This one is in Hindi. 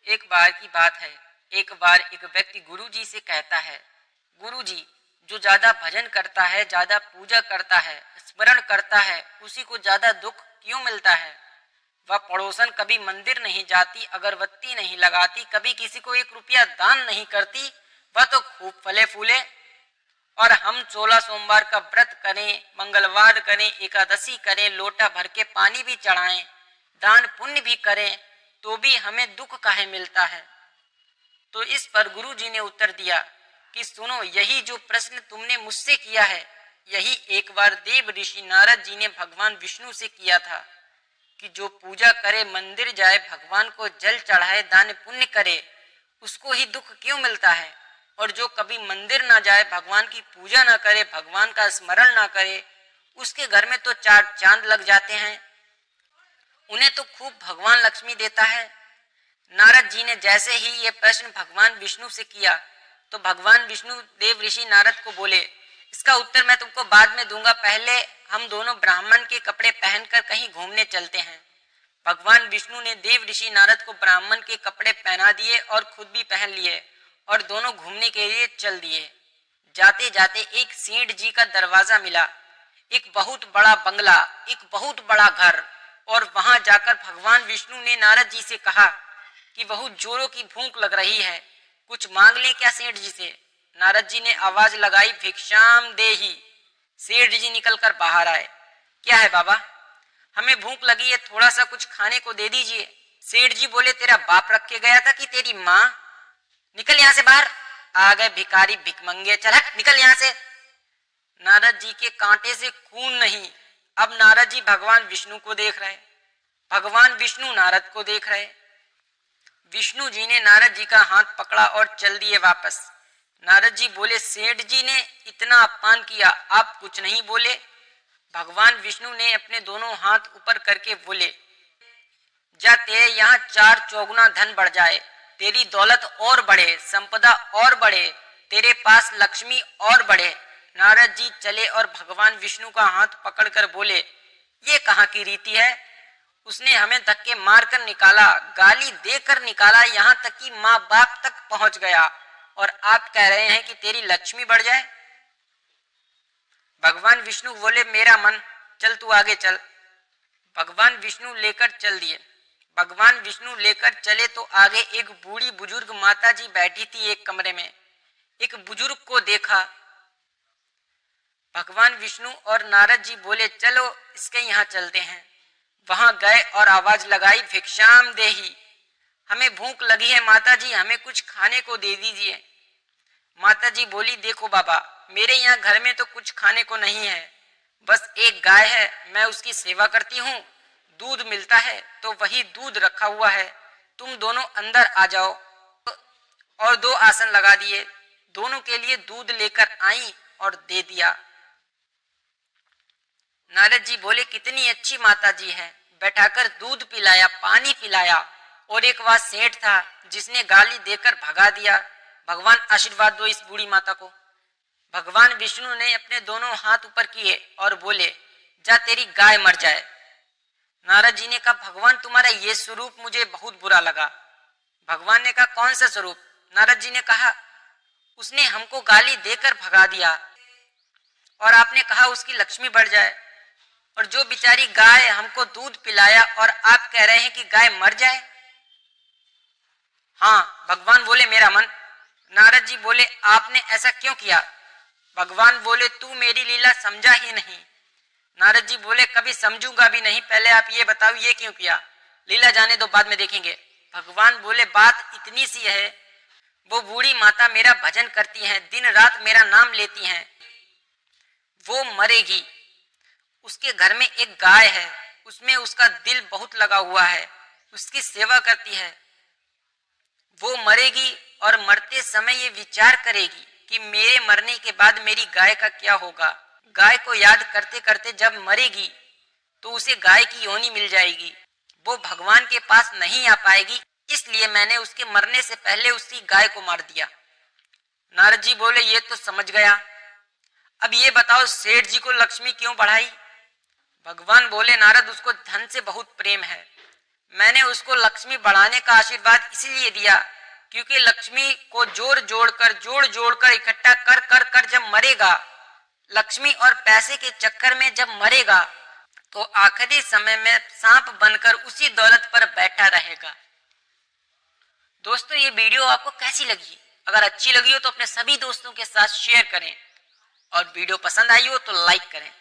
एक बार की बात है। एक बार एक व्यक्ति गुरुजी से कहता है, गुरुजी, जो ज्यादा भजन करता है, ज्यादा पूजा करता है, स्मरण करता है, उसी को ज्यादा दुख क्यों मिलता है? वह पड़ोसन कभी मंदिर नहीं जाती, अगरबत्ती नहीं लगाती, कभी किसी को 1 रुपया दान नहीं करती, वह तो खूब फले फूले। और हम 16 सोमवार का व्रत करें, मंगलवार करें, एकादशी करें, लोटा भर के पानी भी चढ़ाएं, दान पुण्य भी करें, तो भी हमें दुख काहे मिलता है? तो इस पर गुरु जी ने उत्तर दिया कि सुनो, यही जो प्रश्न तुमने मुझसे किया है, यही एक बार देव ऋषि नारद जी ने भगवान विष्णु से किया था कि जो पूजा करे, मंदिर जाए, भगवान को जल चढ़ाए, दान पुण्य करे, उसको ही दुख क्यों मिलता है? और जो कभी मंदिर ना जाए, भगवान की पूजा ना करे, भगवान का स्मरण ना करे, उसके घर में तो 4 चांद लग जाते हैं, उन्हें तो खूब भगवान लक्ष्मी देता है। नारद जी ने जैसे ही ये प्रश्न भगवान विष्णु से किया, तो भगवान विष्णु देव ऋषि नारद को बोले, इसका उत्तर मैं तुमको बाद में दूंगा, पहले हम दोनों ब्राह्मण के कपड़े पहनकर कहीं घूमने चलते हैं। भगवान विष्णु ने देव ऋषि नारद को ब्राह्मण के कपड़े पहना दिए और खुद भी पहन लिए और दोनों घूमने के लिए चल दिए। जाते जाते एक सेठ जी का दरवाजा मिला, एक बहुत बड़ा बंगला, एक बहुत बड़ा घर, और वहां जाकर भगवान विष्णु ने नारद जी से कहा कि बहुत जोरों की भूख लग रही है, कुछ मांग ले क्या सेठ जी से? नारद जी ने आवाज लगाई, भिक्षाम देही। सेठ जी निकलकर बाहर आए। क्या है बाबा? हमें भूख लगी है, थोड़ा सा कुछ खाने को दे दीजिए। सेठ जी बोले, तेरा बाप रख के गया था कि तेरी माँ? निकल यहाँ से बाहर। आ गए भिखारी भिकमंगे, चल हट, निकल यहाँ से। नारद जी के कांटे से खून नहीं, अब नारद जी भगवान विष्णु को देख रहे, भगवान विष्णु नारद को देख रहे। विष्णु जी ने नारद जी का हाथ पकड़ा और चल दिए वापस। नारद जी बोले, सेठ जी ने इतना अपमान किया, आप कुछ नहीं बोले? भगवान विष्णु ने अपने दोनों हाथ ऊपर करके बोले, जा तेरे यहाँ 4 चौगुना धन बढ़ जाए, तेरी दौलत और बढ़े, संपदा और बढ़े, तेरे पास लक्ष्मी और बढ़े। नारद जी चले और भगवान विष्णु का हाथ पकड़कर बोले, ये कहाँ की रीति है? उसने हमें धक्के मारकर निकाला, गाली देकर निकाला, यहाँ तक कि माँ बाप तक पहुंच गया, और आप कह रहे हैं कि तेरी लक्ष्मी बढ़ जाए? भगवान विष्णु बोले, मेरा मन, चल तू आगे चल। भगवान विष्णु लेकर चल दिए। भगवान विष्णु लेकर चले तो आगे एक बूढ़ी बुजुर्ग माता जी बैठी थी एक कमरे में। एक बुजुर्ग को देखा। भगवान विष्णु और नारद जी बोले, चलो इसके यहाँ चलते हैं। वहां गए और आवाज लगाई, भिक्षाम देही। हमें भूख लगी है माता जी, हमें कुछ खाने को दे दीजिए। माता जी बोली, देखो बाबा, मेरे यहाँ घर में तो कुछ खाने को नहीं है, बस एक गाय है, मैं उसकी सेवा करती हूँ, दूध मिलता है तो वही दूध रखा हुआ है, तुम दोनों अंदर आ जाओ। और 2 आसन लगा दिए, दोनों के लिए दूध लेकर आई और दे दिया। नारद जी बोले, कितनी अच्छी माता जी है, बैठाकर दूध पिलाया, पानी पिलाया। और एक बार सेठ था जिसने गाली देकर भगा दिया, भगवान आशीर्वाद दो इस बूढ़ी माता को। भगवान विष्णु ने अपने दोनों हाथ ऊपर किए और बोले, जा तेरी गाय मर जाए। नारद जी ने कहा, भगवान तुम्हारा ये स्वरूप मुझे बहुत बुरा लगा। भगवान ने कहा, कौन सा स्वरूप? नारद जी ने कहा, उसने हमको गाली देकर भगा दिया और आपने कहा उसकी लक्ष्मी बढ़ जाए, और जो बेचारी गाय हमको दूध पिलाया और आप कह रहे हैं कि गाय मर जाए। हाँ, भगवान बोले, मेरा मन। नारद जी बोले, आपने ऐसा क्यों किया? भगवान बोले, तू मेरी लीला समझा ही नहीं। नारद जी बोले, कभी समझूंगा भी नहीं, पहले आप ये बताओ ये क्यों किया? लीला जाने दो, बाद में देखेंगे। भगवान बोले, बात इतनी सी है, वो बूढ़ी माता मेरा भजन करती हैं, दिन रात मेरा नाम लेती हैं, वो मरेगी। उसके घर में एक गाय है, उसमें उसका दिल बहुत लगा हुआ है, उसकी सेवा करती है, वो मरेगी और मरते समय ये विचार करेगी कि मेरे मरने के बाद मेरी गाय का क्या होगा। गाय को याद करते करते जब मरेगी तो उसे गाय की योनि मिल जाएगी, वो भगवान के पास नहीं आ पाएगी, इसलिए मैंने उसके मरने से पहले उसी गाय को मार दिया। नारद जी बोले, ये तो समझ गया, अब ये बताओ सेठ जी को लक्ष्मी क्यों बढ़ाई? भगवान बोले, नारद, उसको धन से बहुत प्रेम है, मैंने उसको लक्ष्मी बढ़ाने का आशीर्वाद इसलिए दिया क्योंकि लक्ष्मी को जोड़ जोड़ कर इकट्ठा कर कर कर जब मरेगा, लक्ष्मी और पैसे के चक्कर में जब मरेगा, तो आखिरी समय में सांप बनकर उसी दौलत पर बैठा रहेगा। दोस्तों, ये वीडियो आपको कैसी लगी? अगर अच्छी लगी हो तो अपने सभी दोस्तों के साथ शेयर करें और वीडियो पसंद आई हो तो लाइक करें।